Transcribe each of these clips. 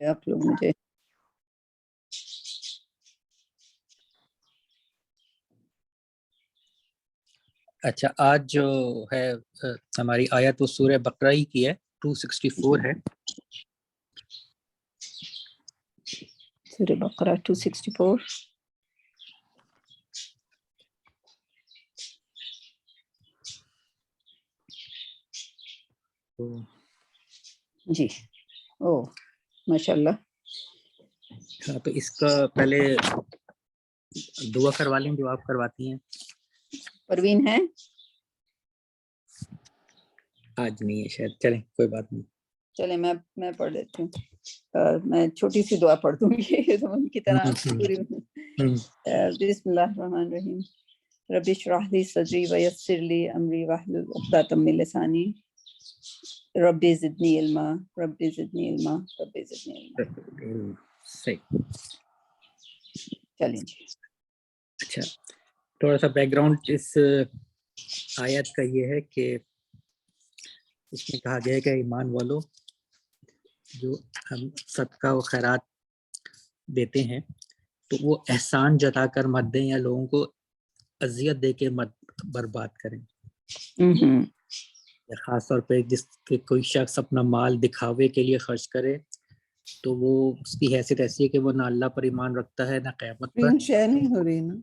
آپ لوگ مجھے اچھا، آج جو ہے ہماری آیت وہ سورہ بقرہ ہی کی ہے، 264 ہے. سورہ بقرہ 264. جی او ماشاء اللہ. ہاں، تو اس کا پہلے دعا کروا لیں جو آپ کرواتی ہیں. پروین ہے آج نہیں ہے شاید، چلیں کوئی بات نہیں. چلے میں پڑھ لیتی ہوں. میں چھوٹی سی دعا پڑھ دوں گی ان کی طرح پوری. بسم اللہ الرحمن الرحیم. رب اشرح لی صدری ویسر لی امری واحلل عقدۃ من لسانی رب زدنی علما رب زدنی علما رب زدنی علما. صحیح. چلیں جی. اچھا، تھوڑا سا بیک گراؤنڈ اس آیت کا یہ ہے کہ اس میں کہا گیا ہے کہ ایمان والو جو ہم صدقہ و خیرات دیتے ہیں تو وہ احسان جتا کر مت دیں یا لوگوں کو اذیت دے کے مت برباد کریں. خاص طور پہ جس کے کوئی شخص اپنا مال دکھاوے کے لیے خرچ کرے تو وہ اس کی حیثیت ایسی ہے کہ وہ نہ اللہ پر ایمان رکھتا ہے نہ قیامت پر. شیئر نہیں ہو رہی نا،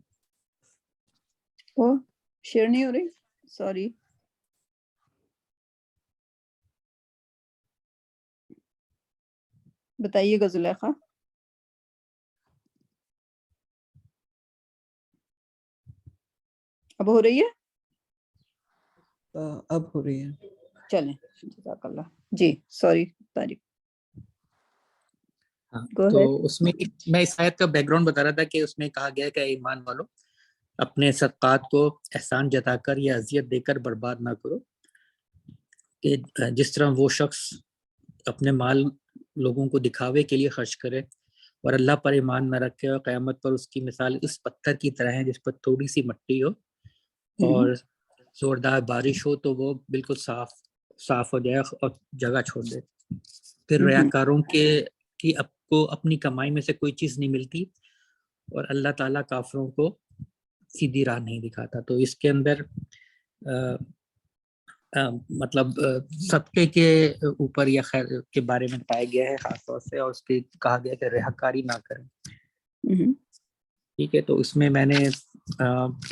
وہ شیئر نہیں ہو رہی، سوری. بتائیے گا زلیخا. اب ہو رہی ہے؟ اب ہو رہی ہے. چلیں جزاک اللہ. جی سوری طارق. ہاں، تو اس میں میں اس آیت کا بیک گراؤنڈ بتا رہا تھا کہ اس میں کہا گیا کہ ایمان والو اپنے صدقات کو احسان جتا کر یا اذیت دے کر برباد نہ کرو، کہ جس طرح وہ شخص اپنے مال لوگوں کو دکھاوے کے لیے خرچ کرے اور اللہ پر ایمان نہ رکھے اور قیامت پر اس کی مثال اس پتھر کی طرح ہے جس پر تھوڑی سی مٹی ہو اور زوردار بارش ہو تو وہ بالکل صاف ہو جائے اور جگہ چھوڑ دے. پھر ریاکاروں کی کو اپنی کمائی میں سے کوئی چیز نہیں ملتی اور اللہ تعالیٰ کافروں کو سیدھی راہ نہیں دکھاتا. تو اس کے اندر مطلب صدقے کے اوپر یا خیر کے بارے میں بتایا گیا ہے خاص طور سے، اور اس کے کہا گیا کہ ریاکاری نہ کریں. ٹھیک ہے، تو اس میں نے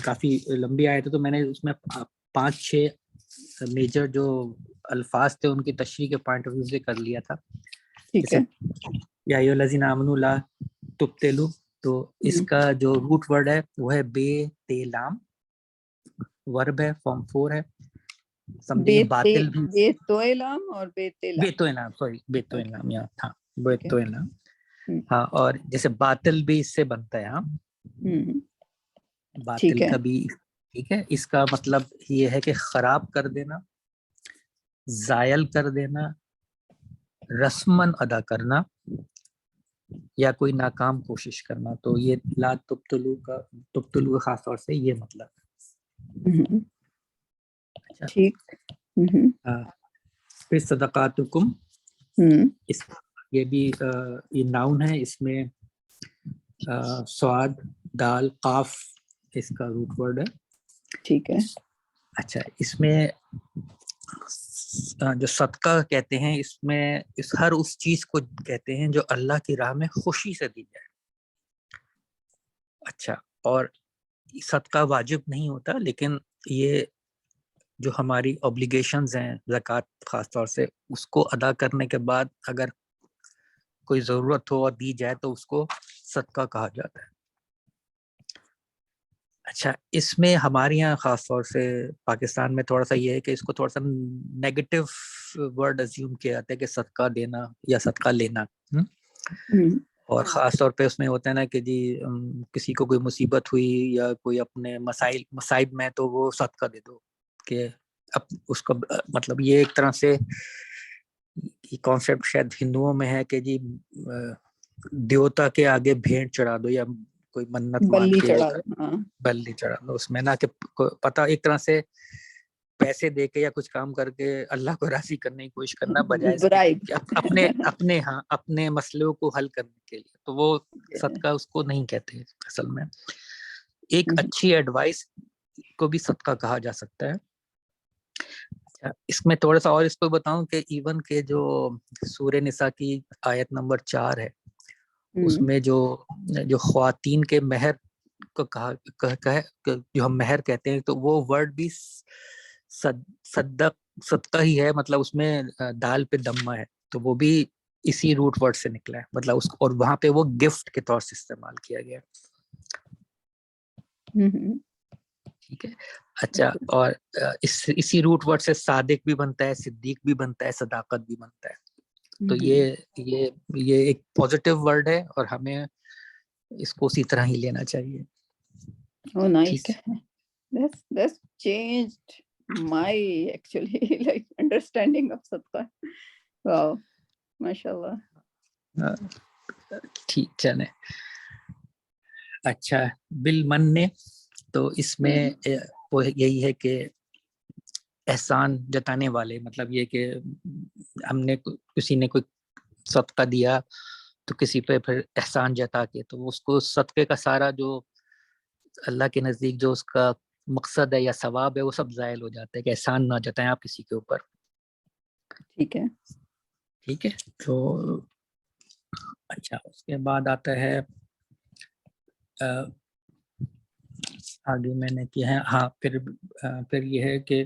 کافی لمبی آئے تھے تو میں نے اس میں 5-6 میجر جو الفاظ تھے ان کی تشریح کے پوائنٹ آف ویو سے کر لیا تھا. ٹھیک ہے. یا ایھا الذین آمنوا لا تبطلوا، تو اس کا جو روٹ ورڈ ہے وہ ہے بے تیلام، ورب ہے، فارم 4 ہے. سمجھیں باطل بھی بے تو علام اور بے تیلا، بے تو انعام، سوری بے تو انعام یہاں تھا، بے ٹھیک ہے. تو انعام. ہاں، اور جیسے باطل بھی اس سے بنتا ہے. ہاں، باطل ٹھیک ہے. کا بھی ٹھیک ہے. اس کا مطلب یہ ہے کہ خراب کر دینا، زائل کر دینا، رسماً ادا کرنا یا کوئی ناکام کوشش کرنا. تو یہ لا تبطلوا خاص طور سے یہ مطلب ہے. اچھا، ٹھیک. پھر صدقاتکم، اس یہ بھی یہ ناؤن ہے، اس میں صاد دال قاف اس کا روٹ ورڈ ہے. ٹھیک ہے. اچھا، اس میں جو صدقہ کہتے ہیں اس میں ہر اس چیز کو کہتے ہیں جو اللہ کی راہ میں خوشی سے دی جائے. اچھا، اور صدقہ واجب نہیں ہوتا لیکن یہ جو ہماری اوبلیگیشنز ہیں زکوٰۃ خاص طور سے اس کو ادا کرنے کے بعد اگر کوئی ضرورت ہو اور دی جائے تو اس کو صدقہ کہا جاتا ہے. اچھا، اس میں ہمارے یہاں خاص طور سے پاکستان میں تھوڑا سا یہ ہے کہ اس کو تھوڑا سا نیگیٹو ورڈ ازیوم کیا جاتا ہے کہ صدقہ دینا یا صدقہ لینا. اور خاص طور پہ اس میں ہوتا ہے نا کہ جی کسی کو کوئی مصیبت ہوئی یا کوئی اپنے مصائب میں تو وہ صدقہ دے دو، کہ اب اس کا مطلب یہ ایک طرح سے کانسیپٹ شاید ہندوؤں میں ہے کہ جی دیوتا کے آگے بھیڑ چڑھا دو یا کوئی منت مان بلی کے چڑھا دو. بلی چڑھا دو. اس میں نا کہ پتہ ایک طرح سے پیسے دے کے یا کچھ کام کر کے اللہ کو راضی کرنے کی کوشش کرنا بجائے اس برائی کے اپنے مسئلوں کو حل کرنے کے لیے، تو وہ صدقہ اس کو نہیں کہتے اصل میں. ایک اچھی ایڈوائس کو بھی صدقہ کہا جا سکتا ہے. اس میں تھوڑا سا اور اس کو بتاؤں کہ ایون کے جو سورہ نساء کی آیت نمبر 4 ہے، اس میں جو خواتین کے مہر کو کہا جو ہم مہر کہتے ہیں، تو وہ ورڈ بھی صدقہ ہی ہے، مطلب اس میں دال پہ دمہ ہے، تو وہ بھی اسی روٹ ورڈ سے نکلا ہے، مطلب اس اور وہاں پہ وہ گفٹ کے طور سے استعمال کیا گیا. ٹھیک ہے. اچھا، اور اسی روٹ ورڈ سے صادق بھی بنتا ہے، صدیق بھی بنتا ہے، صداقت بھی بنتا ہے. تو یہ ایک پوزیٹیو ورڈ ہے اور ہمیں اس کو اسی طرح ہی لینا چاہیے. Oh, nice. That's changed my actually like understanding of sadaqah. Wow, mashallah. ٹھیک چلے. اچھا، بالمن نے تو اس میں وہ یہی ہے کہ احسان جتانے والے، مطلب یہ کہ ہم نے کسی نے کوئی صدقہ دیا تو کسی پہ پھر احسان جتا کے، تو اس کو صدقے کا سارا جو اللہ کے نزدیک جو اس کا مقصد ہے یا ثواب ہے وہ سب زائل ہو جاتا ہے، کہ احسان نہ جتائیں آپ کسی کے اوپر. ٹھیک ہے. ٹھیک ہے. تو اچھا، اس کے بعد آتا ہے آگے میں نے کیا ہے، ہاں پھر یہ ہے کہ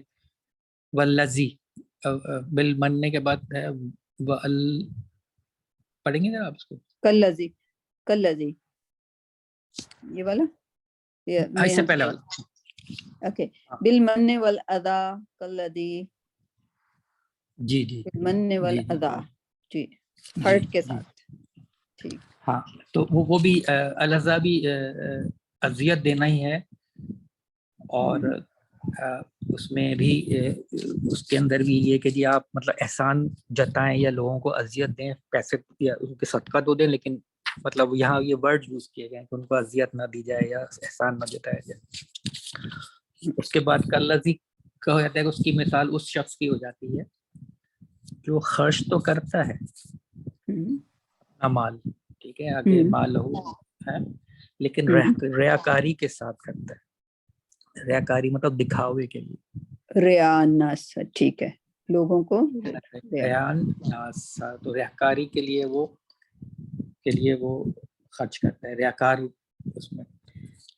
والذی بالمن کے بعد ہے پڑھیں گے ذرا آپ اس کو. کلذی یہ والا اس سے پہلے والا. اوکے. بالمن والاذا کلذی. جی بالمن والاذا، جی ہرٹ کے ساتھ. ٹھیک. ہاں، تو وہ بھی الاذا بھی اذیت دینا ہی ہے، اور اس میں بھی اس کے اندر بھی یہ کہ جی آپ مطلب احسان جتائیں یا لوگوں کو اذیت دیں، پیسے یا ان کے صدقہ تو دیں، لیکن مطلب یہاں یہ ورڈ یوز کیے گئے ہیں کہ ان کو اذیت نہ دی جائے یا احسان نہ جتایا جائے. اس کے بعد کلذی کہا جاتا ہے کہ اس کی مثال اس شخص کی ہو جاتی ہے جو خرچ تو کرتا ہے اپنا مال، ٹھیک ہے، آگے مال ہو ہے، لیکن ریاکاری کے ساتھ کرتا ہے. ریاکاری مطلب دکھاوے کے لیے، ریاناس. ٹھیک ہے، لوگوں کو تو ریاکاری کے لیے وہ خرچ کرتا ہے، ریاکار اس میں.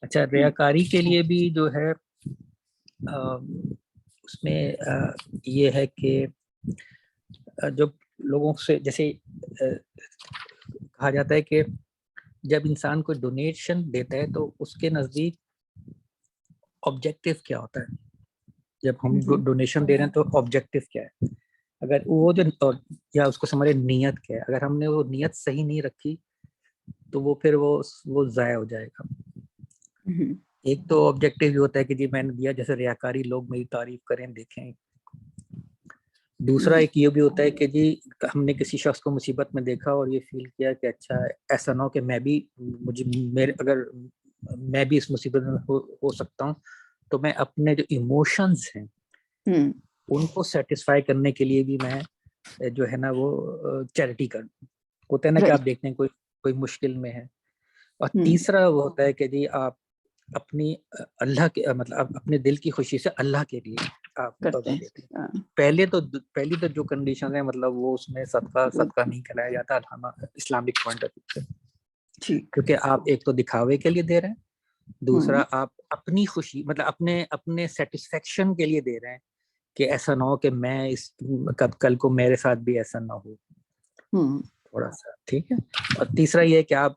اچھا، ریاکاری کے لیے بھی جو ہے اس میں یہ ہے کہ جب لوگوں سے جیسے کہا جاتا ہے کہ جب انسان کوئی ڈونیشن دیتا ہے تو اس کے نزدیک آبجیکٹیو کیا ہوتا ہے. جب ہم ڈونیشن دے رہے ہیں تو آبجیکٹیو کیا ہے، اگر وہ جو یا اس کو سمجھے نیت کیا ہے، اگر ہم نے وہ نیت صحیح نہیں رکھی تو وہ پھر وہ ضائع ہو جائے گا. ایک تو آبجیکٹیو یہ ہوتا ہے کہ جی میں نے دیا، جیسے ریاکاری لوگ میری تعریف کریں دیکھیں. دوسرا ایک یہ بھی ہوتا ہے کہ جی ہم نے کسی شخص کو مصیبت میں دیکھا اور یہ فیل کیا کہ اچھا ایسا نہ ہو کہ اگر میں بھی اس مصیبت میں ہو سکتا ہوں، تو میں اپنے جو ایموشنز ہیں ان کو سیٹسفائی کرنے کے لیے بھی میں جو ہے نا وہ چیریٹی کروں. ہوتا ہے نا کہ آپ دیکھتے ہیں کوئی مشکل میں ہے. اور تیسرا وہ ہوتا ہے کہ جی آپ اپنی اللہ کے مطلب اپنے دل کی خوشی سے اللہ کے لیے آپ دیتے ہیں. پہلی تو جو کنڈیشن ہے مطلب وہ اس میں صدقہ نہیں کرایا جاتا اسلامک پوائنٹ آف ویو سے، کیونکہ آپ ایک تو دکھاوے کے لیے دے رہے ہیں، دوسرا آپ اپنی خوشی مطلب اپنے سیٹسفیکشن کے لیے دے رہے ہیں کہ ایسا نہ ہو کہ میں کل کو میرے ساتھ بھی ایسا نہ ہو تھوڑا سا. ٹھیک ہے. اور تیسرا یہ ہے کہ آپ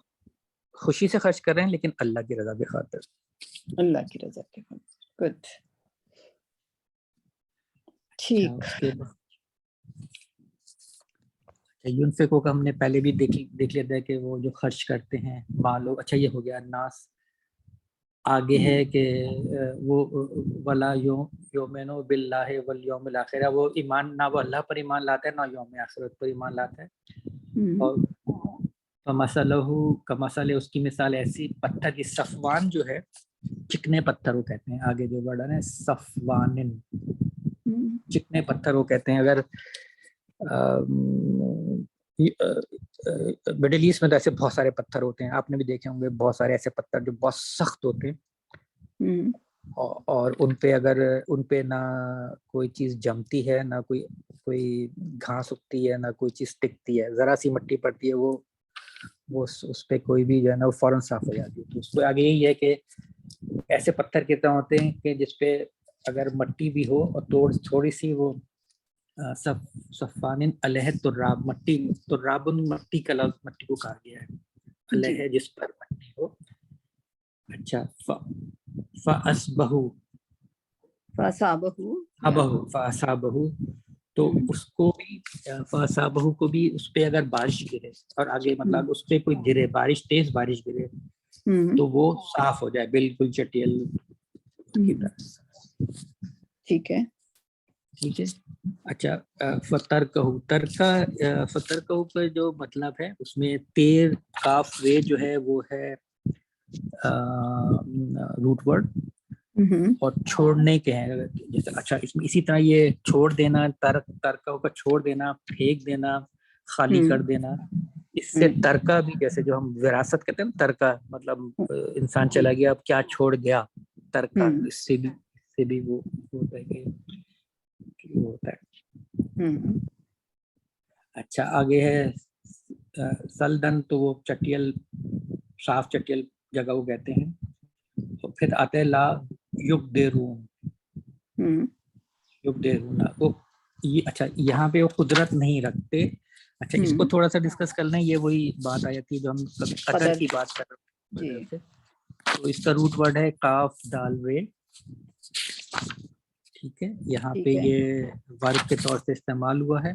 خوشی سے خرچ کر رہے ہیں لیکن اللہ کی رضا کی خاطر. اللہ کی رضا کی خاطر. گڈ. ٹھیک. یونفقو کا ہم نے پہلے بھی دیکھ لیتا ہے کہ وہ جو خرچ کرتے ہیں مالو. اچھا، یہ ہو گیا الناس. آگے ہے کہ وہ ولا یؤمنو باللہ والیوم الاخرہ، وہ ایمان نہ وہ اللہ پر ایمان لاتا ہے نہ یوم آخرت پر ایمان لاتا ہے. اور فمثلہ کمثل، اس کی مثال ایسی پتھر کی، صفوان جو ہے چکنے پتھر وہ کہتے ہیں، آگے جو ورڈ ہے صفوان، چکنے پتھر وہ کہتے ہیں. اگر مڈل ایسٹ میں تو ایسے بہت سارے پتھر ہوتے ہیں, آپ نے بھی دیکھے ہوں گے بہت سارے ایسے پتھر جو بہت سخت ہوتے ہیں, اور ان پہ اگر ان پہ نہ کوئی چیز جمتی ہے, نہ کوئی گھاس اگتی ہے, نہ کوئی چیز ٹکتی ہے, ذرا سی مٹی پڑتی ہے وہ اس پہ کوئی بھی جو ہے نا وہ فوراً صاف ہو جاتی ہے. تو اس پہ آگے یہی ہے کہ ایسے پتھر کتنے ہوتے ہیں کہ جس پہ اگر مٹی بھی ہو اور تھوڑی سی وہ صفان علیہ تراب, ترابن مٹی کا لفظ مٹی کو کہا گیا ہے, علیہ جس پر مٹی ہو. اچھا, فَأَصَابَهُ تو اس کو بھی فَأَصَابَهُ کو بھی اس پہ اگر بارش گرے اور آگے مطلب اس پہ کوئی گرے بارش, تیز بارش گرے تو وہ صاف ہو جائے بالکل چٹیل کی طرح. ٹھیک ہے. اچھا, فترکہو کا جو مطلب ہے اس میں تیر کاف وے جو ہے وہ ہے روٹ ورڈ, اور چھوڑنے کے ہیں جیسے. اچھا, اس میں اسی طرح یہ چھوڑ دینا, ترکہو کا چھوڑ دینا, پھینک دینا, خالی کر دینا. اس سے ترکہ بھی جیسے جو ہم وراثت کہتے ہیں نا, ترکہ مطلب انسان چلا گیا اب کیا چھوڑ گیا, ترکہ. اس سے بھی وہ ہوتا ہے کہ ہوتا ہے. اچھا, آگے ہے سلدن, تو وہ چٹیل, صاف چٹیل جگہ وہ کہتے ہیں. تو پھر آتے ہیں لا یقدرون, وہ یہ. اچھا, یہاں پہ وہ قدرت نہیں رکھتے. اچھا, اس کو تھوڑا سا ڈسکس کرنا ہے, یہ وہی بات آ جاتی ہے جو ہم قدر کی بات کر رہے ہیں. تو اس کا روٹ ورڈ ہے کاف دال وے. ٹھیک ہے, یہاں پہ یہ ورب کے طور سے استعمال ہوا ہے.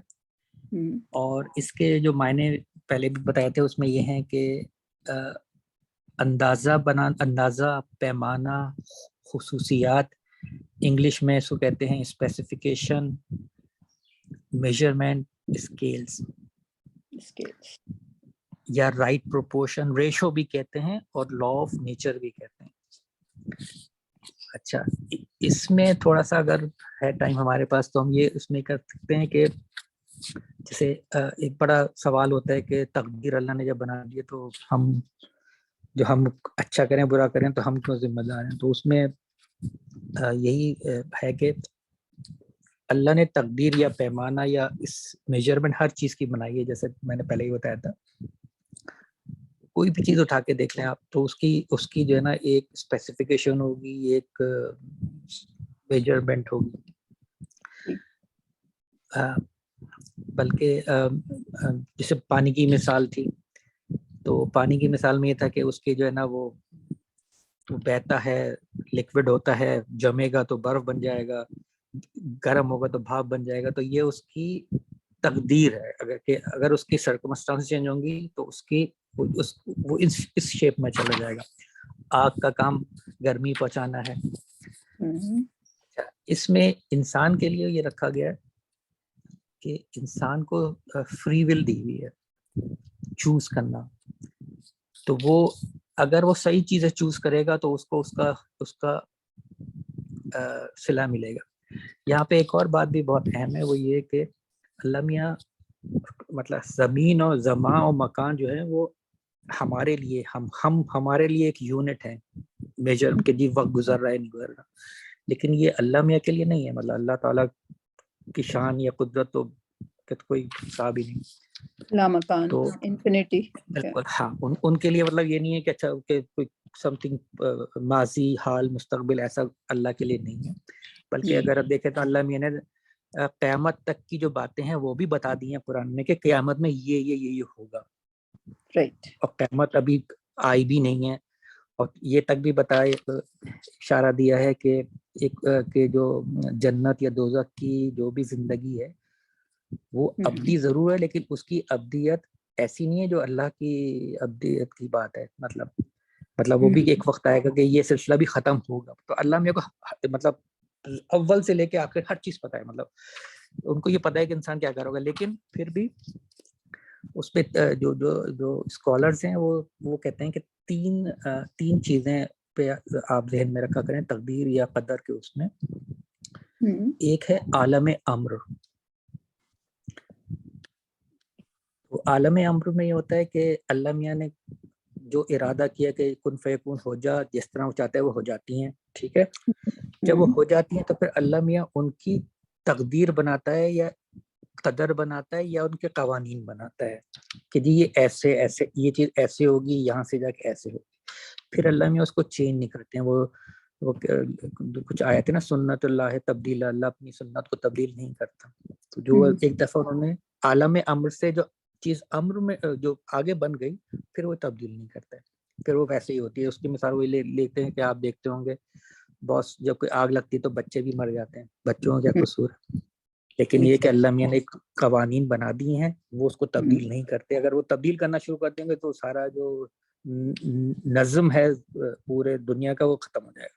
اور اس کے جو معنی پہلے بھی بتائے تھے اس میں یہ ہیں کہ اندازہ, پیمانہ, خصوصیات. انگلش میں اس کو کہتے ہیں اسپیسیفیکیشن, میجرمنٹ, اسکیلز یا رائٹ پروپورشن, ریشو بھی کہتے ہیں, اور لا آف نیچر بھی کہتے ہیں. اچھا, اس میں تھوڑا سا اگر ہے ٹائم ہمارے پاس تو ہم یہ اس میں کر سکتے ہیں کہ جیسے ایک بڑا سوال ہوتا ہے کہ تقدیر اللہ نے جب بنا دی تو ہم اچھا کریں برا کریں تو ہم کیوں ذمہ دار ہیں. تو اس میں یہی ہے کہ اللہ نے تقدیر یا پیمانہ یا اس میجرمنٹ ہر چیز کی بنائی ہے. جیسے میں نے پہلے ہی بتایا تھا, کوئی بھی چیز اٹھا کے دیکھ لیں آپ تو اس کی جو ہے نا ایک اسپیسیفیکیشن ہوگی, ایک میجرمنٹ ہوگی. بلکہ جیسے پانی کی مثال تھی, تو پانی کی مثال میں یہ تھا کہ اس کی جو ہے نا وہ بہتا ہے, لکوڈ ہوتا ہے, جمے گا تو برف بن جائے گا, گرم ہوگا تو بھاپ بن جائے گا. تو یہ اس کی تقدیر ہے. اگر اس کی سرکمسٹانس چینج ہوں گی تو وہ اس شیپ میں چلا جائے گا. آگ کا کام گرمی پہنچانا ہے. اس میں انسان کے لیے یہ رکھا گیا ہے کہ انسان کو فری ول دی ہوئی ہے چوز کرنا. تو وہ اگر وہ صحیح چیزیں چوز کرے گا تو اس کو اس کا صلہ ملے گا. یہاں پہ ایک اور بات بھی بہت اہم ہے, وہ یہ کہ اللہ میاں مطلب زمین اور زمان اور مکان جو ہے وہ ہمارے لیے ہمارے لیے ایک یونٹ ہے میجر کہ جی وقت گزر رہا ہے نہیں گزر رہا. لیکن یہ اللہ میاں کے لیے نہیں ہے. مطلب اللہ تعالیٰ کی شان یا قدرت تو کوئی حساب ہی نہیں. لامکان, تو انفینٹی. بالکل ہاں, ان کے لیے مطلب یہ نہیں ہے کہ اچھا کہ کوئی سم تھنگ ماضی, حال, مستقبل ایسا اللہ کے لیے نہیں ہے. بلکہ اگر آپ دیکھیں تو اللہ میاں نے قیامت تک کی جو باتیں ہیں وہ بھی بتا دی ہیں قرآن میں کہ قیامت میں یہ ہوگا. رائٹ. اور قیامت ابھی آئی بھی نہیں ہے. اور یہ تک بھی بتائے, اشارہ دیا ہے کہ کہ جو جنت یا دوزخ کی جو بھی زندگی ہے وہ ابدی ضرور ہے, لیکن اس کی ابدیت ایسی نہیں ہے جو اللہ کی ابدیت کی بات ہے. مطلب وہ بھی ایک وقت آئے گا کہ یہ سلسلہ بھی ختم ہوگا. تو اللہ میرے کو مطلب اول سے لے کے آخر ہر چیز پتہ ہے. مطلب ان کو یہ پتہ ہے کہ انسان کیا کرے گا. لیکن پھر بھی اس پہ جو اسکالرز ہیں وہ کہتے ہیں کہ تین چیزیں پہ آپ ذہن میں رکھا کریں تقدیر یا قدر کے اس میں. ایک ہے عالم امر. تو عالم امر میں یہ ہوتا ہے کہ اللہ میاں نے جو ارادہ کیا کہ کن فیکون ہو جا، جس طرح وہ چاہتا ہے وہ ہو جاتی ہیں. ٹھیک ہے، جب وہ ہو جاتی ہیں تو پھر اللہ میاں ان کی تقدیر بناتا ہے یا قدر بناتا ہے یا ان کے قوانین بناتا ہے کہ جی یہ ایسے ایسے یہ چیز ایسے ہوگی، یہاں سے جا کے ایسے ہوگی. پھر اللہ میاں اس کو چینج نہیں کرتے ہیں. وہ کچھ آیت ہے نا، سنت اللہ تبدیل، اللہ اپنی سنت کو تبدیل نہیں کرتا. تو جو ایک دفعہ انہوں نے عالم امر سے جو چیز امر میں جو آگے بن گئی پھر وہ تبدیل نہیں کرتا ہے، پھر وہ ویسے ہی ہوتی ہے. اس کی مثال وہ لیتے ہیں کہ آپ دیکھتے ہوں گے بہت جب کوئی آگ لگتی ہے تو بچے بھی مر جاتے ہیں، بچوں کا کیا قصور ہے. لیکن یہ کہ اللہ میاں نے ایک قوانین بنا دی ہیں، وہ اس کو تبدیل نہیں کرتے. اگر وہ تبدیل کرنا شروع کر دیں گے تو سارا جو نظم ہے پورے دنیا کا وہ ختم ہو جائے گا.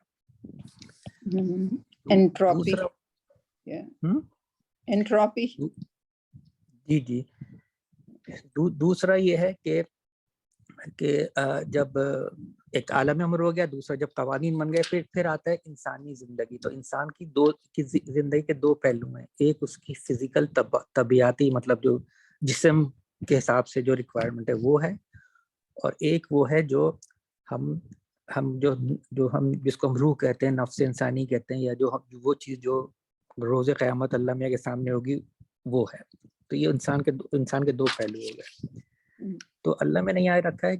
انٹروپی. انٹروپی. جی جی. دوسرا یہ ہے کہ جب ایک عالم امر ہو گیا، دوسرا جب قوانین بن گئے پھر آتا ہے انسانی زندگی. تو انسان کی زندگی کے دو پہلو ہیں. ایک اس کی فزیکل طبیعتی، مطلب جو جسم کے حساب سے جو ریکوائرمنٹ ہے وہ ہے، اور ایک وہ ہے جو ہم جس کو ہم روح کہتے ہیں، نفس انسانی کہتے ہیں، یا وہ چیز جو روز قیامت اللہ میاں کے سامنے ہوگی وہ ہے. تو یہ انسان کے دو پہلو ہو گئے. تو اللہ میں نے یہاں رکھا ہے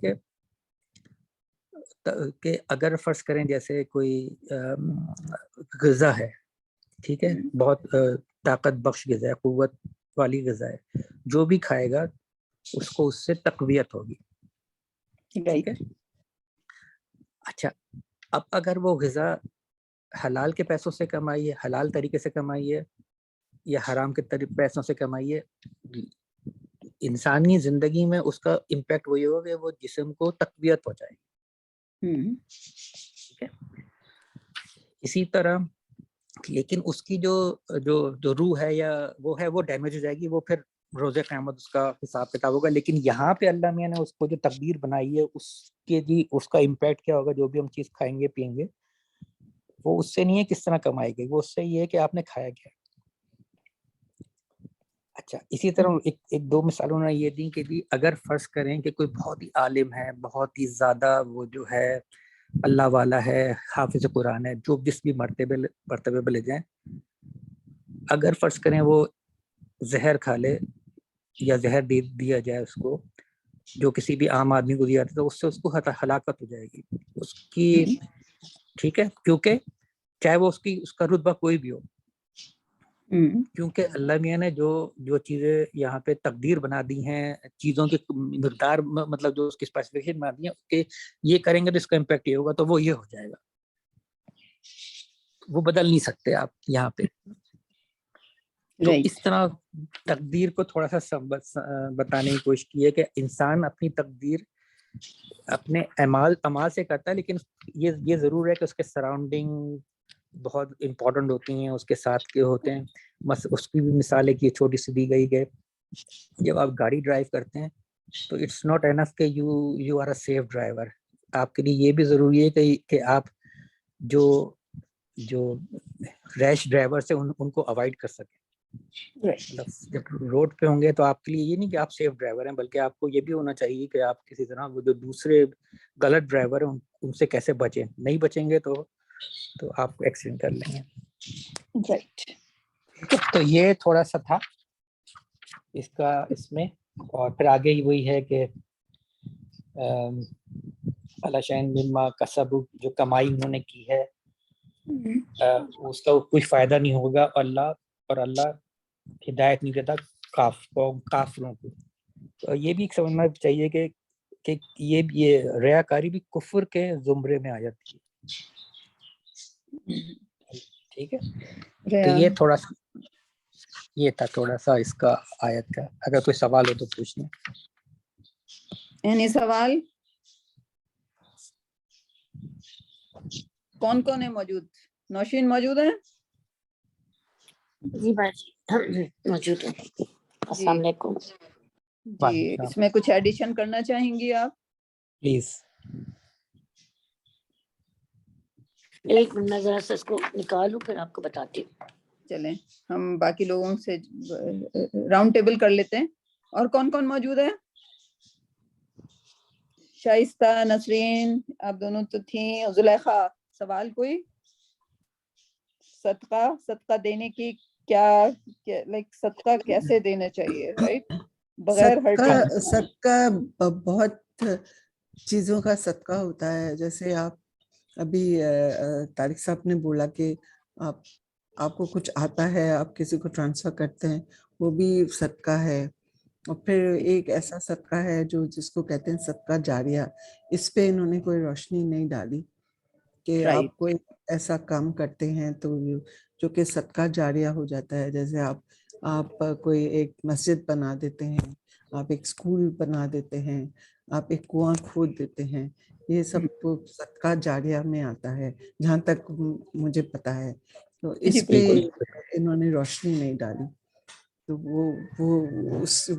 کہ اگر فرض کریں جیسے کوئی غذا ہے، ٹھیک ہے، بہت طاقت بخش غذا ہے، قوت والی غذا ہے، جو بھی کھائے گا اس کو اس سے تقویت ہوگی. ٹھیک ہے. اچھا، اب اگر وہ غذا حلال کے پیسوں سے کمائی ہے، حلال طریقے سے کمائی ہے، یا حرام کے پیسوں سے کمائی ہے، انسانی زندگی میں اس کا امپیکٹ وہی ہوگا کہ وہ جسم کو تقویت ہو جائے گی. ٹھیک ہے. اسی طرح لیکن اس کی جو روح ہے یا وہ ڈیمیج ہو جائے گی، وہ پھر روز قیامت اس کا حساب کتاب ہوگا. لیکن یہاں پہ اللہ میاں نے اس کو جو تقدیر بنائی ہے اس کا امپیکٹ کیا ہوگا. جو بھی ہم چیز کھائیں گے پئیں گے وہ اس سے نہیں ہے کس طرح کمائی گئی، وہ اس سے یہ ہے کہ آپ نے کھایا کیا. اچھا، اسی طرح ایک دو مثالوں نے یہ دی کہ اگر فرض کریں کہ کوئی بہت ہی عالم ہے، بہت ہی زیادہ وہ جو ہے اللہ والا ہے، حافظ قرآن ہے، جو جس بھی مرتبے پہ لے جائیں، اگر فرض کریں وہ زہر کھا لے یا زہر دیا جائے اس کو، جو کسی بھی عام آدمی کو دیا جاتا ہے، تو اس سے اس کو ہلاکت ہو جائے گی اس کی. ٹھیک ہے، کیونکہ چاہے وہ اس کا رتبہ کوئی بھی ہو، کیونکہ اللہ میاں نے جو چیزیں یہاں پہ تقدیر بنا دی ہیں، چیزوں کی مقدار، مطلب جو اس کی اسپیسیفکیشن بنا دی ہیں کہ یہ کریں گے تو اس کا امپیکٹ یہ ہوگا، تو وہ یہ ہو جائے گا، وہ بدل نہیں سکتے آپ یہاں پہ. تو اس طرح تقدیر کو تھوڑا سا بتانے کی کوشش کی ہے کہ انسان اپنی تقدیر اپنے اعمال سے کرتا ہے، لیکن یہ ضرور ہے کہ اس کے سراؤنڈنگ بہت امپورٹنٹ ہوتی ہیں، اس کے ساتھ کے ہوتے ہیں. اس کی بھی مثال ہے کہ چھوٹی سی دی گئی کہ جب آپ گاڑی ڈرائیو کرتے ہیں تو اٹس ناٹ انف کہ you are a safe driver. آپ کے لیے یہ بھی ضروری ہے کہ آپ جو ریش ڈرائیور سے ان کو اوائڈ کر سکیں. جب روڈ پہ ہوں گے تو آپ کے لیے یہ نہیں کہ آپ سیف ڈرائیور ہیں، بلکہ آپ کو یہ بھی ہونا چاہیے کہ آپ کسی طرح وہ جو دوسرے غلط ڈرائیور ہیں ان سے کیسے بچیں. نہیں بچیں گے تو آپ ایکسیڈنٹ کر لیں گے. تو یہ تھوڑا سا تھا اس میں. اور پھر آگے ہی وہی ہے کہ علاشین مما کسب، جو کمائی انہوں نے کی ہے اس کا کوئی فائدہ نہیں ہوگا. اللہ ہدایت نہیں دیتا کافروں کو. تو یہ بھی سمجھنا چاہیے کہ یہ ریاکاری بھی کفر کے زمرے میں آ جاتی ہے. ٹھیک ہے، تو یہ تھوڑا سا یہ تھا تھوڑا سا اس کا آیت کا. اگر کوئی سوال ہو تو پوچھ لیں. یعنی سوال کون ہے موجود؟ نوشین موجود ہے؟ جی باجی موجود ہے. السلام علیکم. جی، اس میں کچھ ایڈیشن کرنا چاہیں گی آپ؟ پلیز. ایک منٹ میں ذرا سا اس کو نکالوں پھر آپ کو بتاتی ہوں. چلیں ہم باقی لوگوں سے راؤنڈ ٹیبل کر لیتے ہیں. اور کون کون موجود ہے؟ شائستہ، نسرین، آپ دونوں تو تھیں. زلیخا، سوال کوئی؟ صدقہ دینے کی کیا لائک صدقہ کیسے دینا چاہیے، رائٹ؟ بغیر صدقہ بہت چیزوں کا صدقہ ہوتا ہے. جیسے آپ ابھی طارق صاحب نے بولا کہ آپ کو کچھ آتا ہے، آپ کسی کو ٹرانسفر کرتے ہیں، وہ بھی صدقہ ہے. اور پھر ایک ایسا صدقہ ہے جس کو کہتے ہیں صدقہ جاریہ. اس پہ انہوں نے کوئی روشنی نہیں ڈالی کہ آپ کوئی ایسا کام کرتے ہیں تو جو کہ صدقہ جاریہ ہو جاتا ہے. جیسے آپ کوئی ایک مسجد بنا دیتے ہیں، آپ ایک اسکول بنا دیتے ہیں، آپ ایک کنواں کھود دیتے ہیں. یہ سب صدقہ جاریہ میں آتا ہے جہاں تک مجھے پتا ہے. تو اس پہ انہوں نے روشنی نہیں ڈالی. تو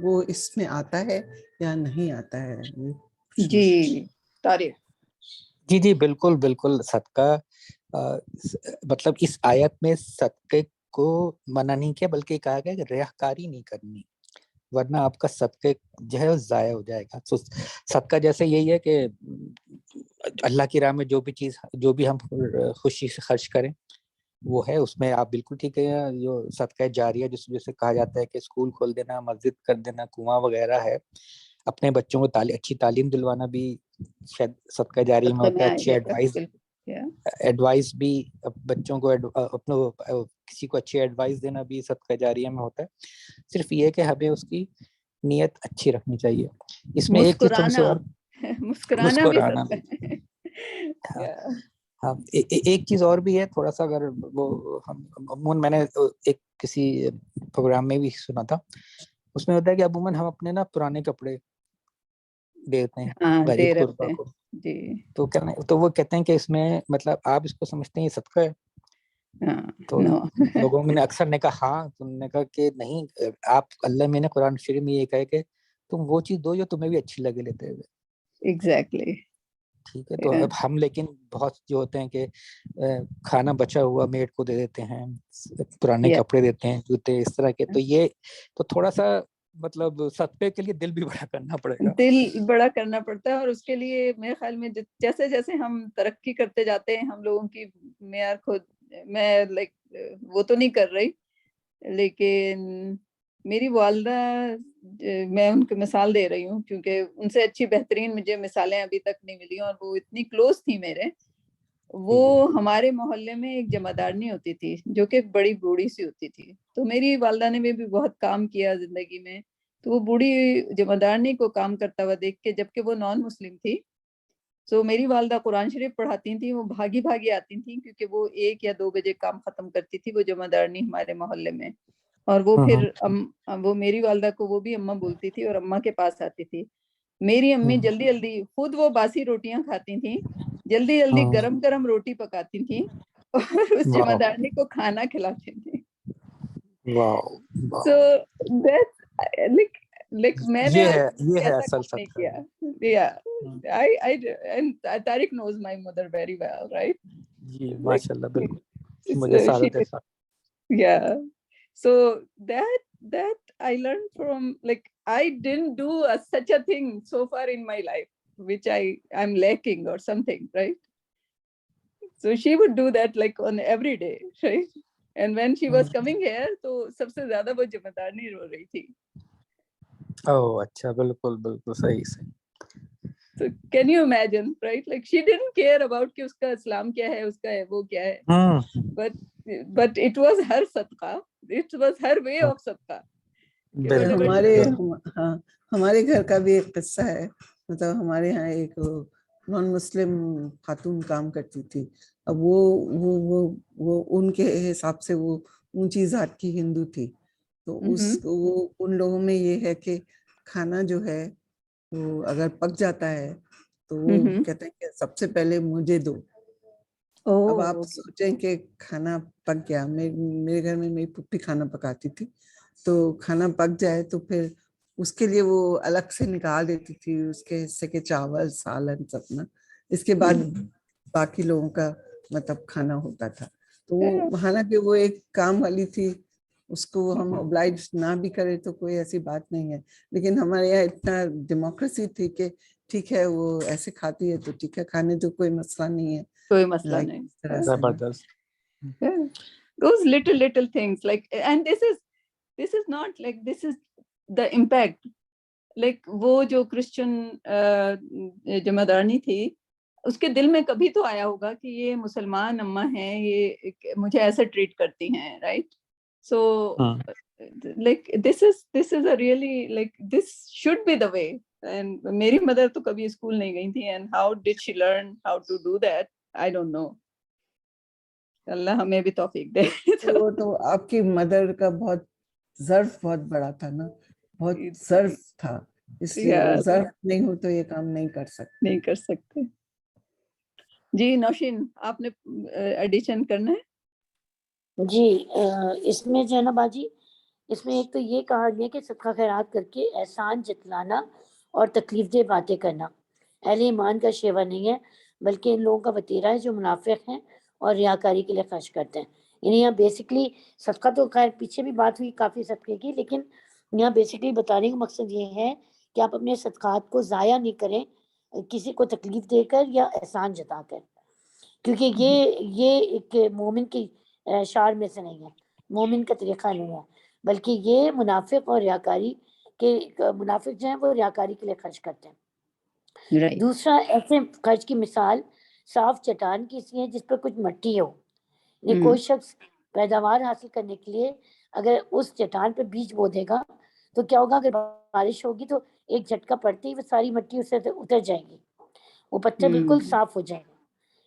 وہ اس میں آتا ہے یا نہیں آتا ہے. جی طارق. جی بالکل بالکل. صدقہ مطلب اس آیت میں صدقے کو منع نہیں کیا، بلکہ کہا گیا کہ ریاکاری نہیں کرنی، ورنہ آپ کا صدقے جو ہے ضائع ہو جائے گا. صدقہ جیسے یہی ہے کہ اللہ کی راہ میں جو بھی ہم خوشی سے خرچ کریں وہ ہے. اس میں آپ بالکل ٹھیک ہے. جو صدقہ جاریہ جس وجہ سے کہا جاتا ہے کہ اسکول کھول دینا، مسجد کر دینا، کنواں وغیرہ ہے، اپنے بچوں کو اچھی تعلیم دلوانا بھی شاید صدقہ جاریہ میں ہوتا ہے. اچھی ایڈوائس بھی بچوں کو کسی کو اچھی ایڈوائس دینا بھی صدقہ جاریہ میں ہوتا ہے. صرف یہ کہ ہمیں اس کی نیت اچھی رکھنی چاہیے. اس میں ایک چیز تھوڑی سی اور مسکرانا بھی ہاں ایک چیز اور بھی ہے تھوڑا سا. اگر وہ میں نے ایک کسی پروگرام میں بھی سنا تھا، اس میں ہوتا ہے کہ عموماً ہم اپنے نا پرانے کپڑے دیتے ہیں عید قربا کو. تو وہ کہتے ہیں کہ اس میں مطلب آپ اس کو سمجھتے ہیں یہ صدقہ ہے. تو لوگوں میں نے اکثر نے کہا ہاں، تم نے کہا کہ نہیں. آپ اللہ میں نے قرآن شریف میں یہ کہا کہ تم وہ چیز دو جو تمہیں بھی اچھی لگے لیتے ہوئے. ایگزیکٹلی. ٹھیک ہے. تو اب ہم لیکن بہت جو ہوتے ہیں کہ کھانا بچا ہوا میڈ کو دے دیتے ہیں، پرانے کپڑے دیتے ہیں، جوتے اس طرح کے. تو یہ تو تھوڑا سا مطلب صدقے کے لیے دل بھی بڑا کرنا پڑے گا. دل بڑا کرنا پڑتا ہے. اور اس کے لیے میرے خیال میں جیسے جیسے ہم ترقی کرتے جاتے ہیں ہم لوگوں کی معیار خود میں لائک وہ تو نہیں کر رہی، لیکن میری والدہ میں ان کی مثال دے رہی ہوں کیونکہ ان سے اچھی بہترین مجھے مثالیں ابھی تک نہیں ملی. اور وہ اتنی کلوز تھی میرے. وہ ہمارے محلے میں ایک جمعدارنی ہوتی تھی جو کہ ایک بڑی بوڑھی سی ہوتی تھی. تو میری والدہ نے بھی بہت کام کیا زندگی میں. تو وہ بوڑھی جمعدارنی کو کام کرتا ہوا دیکھ کے، جبکہ وہ نان مسلم تھی، تو میری والدہ قرآن شریف پڑھاتی تھیں. وہ بھاگی بھاگی آتی تھیں کیونکہ وہ 1 یا 2 بجے کام ختم کرتی تھی وہ جمعدارنی ہمارے محلے میں. اور وہ پھر وہ میری والدہ کو وہ بھی اماں بولتی تھی اور اماں کے پاس آتی تھی. میری امی جلدی جلدی خود وہ باسی روٹیاں کھاتی تھیں، جلدی جلدی گرم گرم روٹی پکاتی تھیں اور اس جمعدارنی کو کھانا کھلاتی تھیں. So that's like میں نے ایسا کچھ نہیں کیا. Tariq knows my mother very well, right? جی ماشاءاللہ بالکل مجھے سعادت ہے. Yeah. So that I learned from, like, I didn't do such a thing so far in my life, which I'm lacking or something, right? So she would do that like on every day, right? And when she was coming here, تو سب سے زیادہ وہ جمعدارنی رو رہی تھی. اچھا بالکل بالکل صحیح صحیح. So can you imagine, right? Like she didn't care about کہ اس کا اسلام کیا ہے، اس کا ہے وہ کیا ہے. But it was her صدقہ. It was her way of صدقہ. ہمارے گھر کا بھی ایک قصہ ہے. مطلب ہمارے یہاں ایک نان مسلم خاتون کام کرتی تھی. اب وہ ان کے حساب سے وہ اونچی ذات کی ہندو تھی. تو وہ ان لوگوں میں یہ ہے کہ کھانا جو ہے وہ اگر پک جاتا ہے تو وہ کہتے ہیں کہ سب سے پہلے مجھے دو. اب آپ سوچیں کہ کھانا پک گیا. میرے گھر میں میری پھپھی کھانا پکاتی تھی، تو کھانا پک جائے تو پھر اس کے لیے وہ الگ سے نکال دیتی تھی اس کے حصے کے چاول سالن سب نا. اس کے بعد باقی لوگوں کا مطلب کھانا ہوتا تھا. تو وہ حالانکہ وہ ایک کام والی تھی، اس کو ہم oblige نہ بھی کرے تو کوئی ایسی بات نہیں ہے، لیکن ہمارے یہاں اتنا ڈیموکریسی تھی کہ ٹھیک ہے وہ ایسے کھاتی ہے تو ٹھیک ہے، کھانے تو کوئی مسئلہ نہیں ہے، کوئی مسئلہ Like نہیں. اس طرح سے. زبردست. Yeah. Those little things, like, and this is not like, this is the impact. Like وہ جو کرسچن جمعدارنی تھی، اس کے دل میں کبھی تو آیا ہوگا کہ یہ مسلمان اماں ہیں، یہ مجھے ایسے ٹریٹ کرتی ہیں، right? So like this is a really like this should be the way. And میری مدر تو کبھی اسکول نہیں گئی تھی، and how did she learn how to do that? I don't know. اللہ ہمیں بھی توفیق دے. وہ تو آپ کی مدر کا بہت ظرف بہت بڑا تھا نا، بہت ظرف تھا، اس لیے وہ ظرف نہیں ہو تو یہ کام نہیں کر سکتے. نہیں کر سکتے. جی نوشین، آپ نے ایڈیشن کرنا ہے؟ جی اس میں جو ہے نا باجی، اس میں ایک تو یہ کہا گیا کہ صدقہ خیرات کر کے احسان جتلانا اور تکلیف دہ باتیں کرنا اہل ایمان کا شیوا نہیں ہے، بلکہ ان لوگوں کا وتیرہ ہے جو منافق ہیں اور ریاکاری کے لیے خرچ کرتے ہیں. یعنی یہاں بیسکلی صدقہ تو خیر پیچھے بھی بات ہوئی کافی صدقے کی، لیکن یہاں بیسکلی بتانے کا مقصد یہ ہے کہ آپ اپنے صدقات کو ضائع نہیں کریں کسی کو تکلیف دے کر یا احسان جتا کر، کیونکہ یہ ایک مومن کی شعار میں سے نہیں ہے، مومن کا طریقہ نہیں ہے، بلکہ یہ منافق اور ریاکاری کے منافق جو ہیں وہ ریاکاری کے لیے خرچ کرتے ہیں. دوسرا ایسے خرچ کی مثال صاف چٹان کی سی ہے جس پر کچھ مٹی ہو. یعنی کوئی شخص پیداوار حاصل کرنے کے لیے اگر اس چٹان پہ بیج بو دے گا تو کیا ہوگا، اگر بارش ہوگی تو ایک جھٹکا پڑتے ہی وہ ساری مٹی اس سے اتر جائے گی، وہ پتھر بالکل صاف ہو جائے گا.